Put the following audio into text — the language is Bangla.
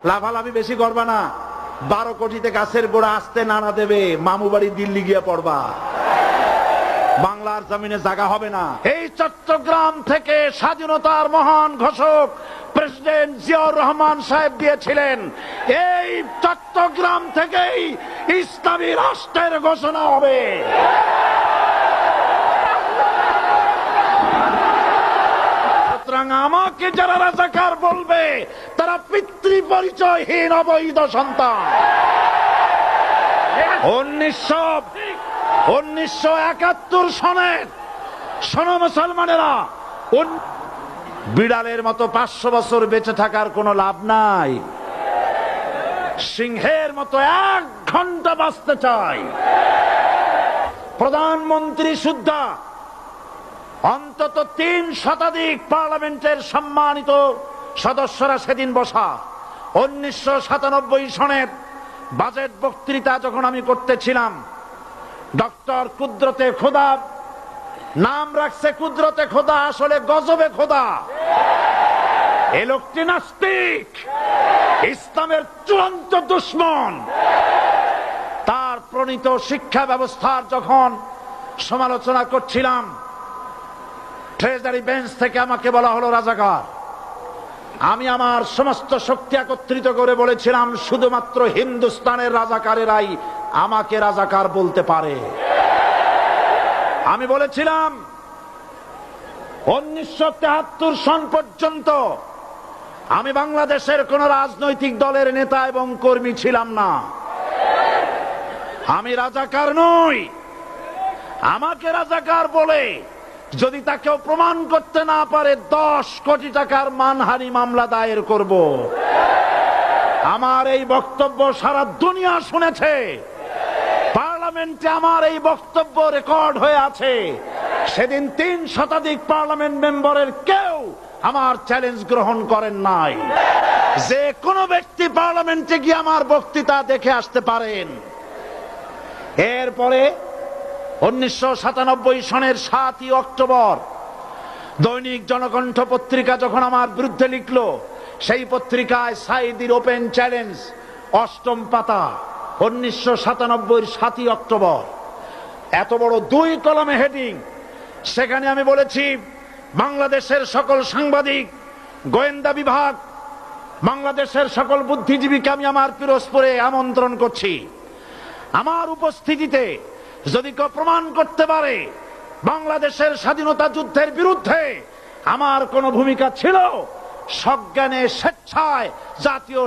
লাফালাফি বেশি করবা না। 12 কোটিতে গাছের গোড়া আসতে নাড়া দেবে, মামু বাড়ি দিল্লি গিয়ে পড়বা, বাংলার জমিনে জায়গা হবে না। এই চট্টগ্রাম থেকে স্বাধীনতার মহান ঘোষক প্রেসিডেন্ট জিয়াউর রহমান সাহেব দিয়েছিলেন। এই চট্টগ্রাম থেকেই ইসলামী রাষ্ট্রের ঘোষণা হবে। সুতরাং আমাকে যারা রাজাকার বলবে তারা পিতৃ পরিচয়হীন অবৈধ সন্তান। 1971 সনের, শোনো মুসলমানেরা, বিড়ালের মতো 500 বছর বেঁচে থাকার কোনো লাভ নাই। সিংহের মতো 1 ঘন্টা বাঁচতে চাই। প্রধানমন্ত্রী সুদ্ধা অন্তত 3 শতাধিক পার্লামেন্টের সম্মানিত সদস্যরা সেদিন বসা। 1997 সনের বাজেট বক্তৃতা যখন আমি করতেছিলাম, ডক্টর কুদরতে খোদা, নাম রাখছে কুদরতে খোদা, আসলে গজবে খোদা। এ লোকটি নাস্তিক, ইসলামের চূড়ান্ত দুশমন। তার প্রণীত শিক্ষা ব্যবস্থার যখন সমালোচনা করছিলাম, ট্রেজারি বেঞ্চ থেকে আমাকে বলা হলো রাজাকার। আমি আমার সমস্ত শক্তি একত্রিত করে বলেছিলাম, শুধুমাত্র হিন্দুস্তানের রাজাকারেরাই আমাকে রাজাকার বলতে পারে। আমি বলেছিলাম 1973 সন পর্যন্ত আমি বাংলাদেশের কোন রাজনৈতিক দলের নেতা এবং কর্মী ছিলাম না। আমি রাজাকার নই। আমাকে রাজাকার বলে যদি তাকেও প্রমাণ করতে না পারে, 10 কোটি টাকার মানহানি মামলা দায়ের করব। আমার এই বক্তব্য সারা দুনিয়া শুনেছে। পার্লামেন্টে আমার এই বক্তব্য রেকর্ড হয়ে আছে। সেদিন 3 শতাধিক পার্লামেন্ট মেম্বারের কেউ আমার চ্যালেঞ্জ গ্রহণ করেন নাই। যে কোনো ব্যক্তি পার্লামেন্টে গিয়ে আমার বক্তৃতা দেখে আসতে পারেন। এরপরে 1997 সনের 7 অক্টোবর দৈনিক জনকণ্ঠ পত্রিকা যখন আমার বিরুদ্ধে লিখলো, সেই পত্রিকায় সাইদির ওপেন চ্যালেঞ্জ 8ম পাতা, 1997 7 অক্টোবর, এত বড় 2 কলমে হেডিং। সেখানে আমি বলেছি, বাংলাদেশের সকল সাংবাদিক, গোয়েন্দা বিভাগ, বাংলাদেশের সকল বুদ্ধিজীবীকে আমি আমার পিরোজপুরে আমন্ত্রণ করছি। আমার উপস্থিতিতে যদি কেউ প্রমাণ করতে পারে বাংলাদেশের স্বাধীনতা যুদ্ধের বিরুদ্ধে আমার কোনো ভূমিকা ছিল, সজ্ঞানে স্বেচ্ছায় জাতীয়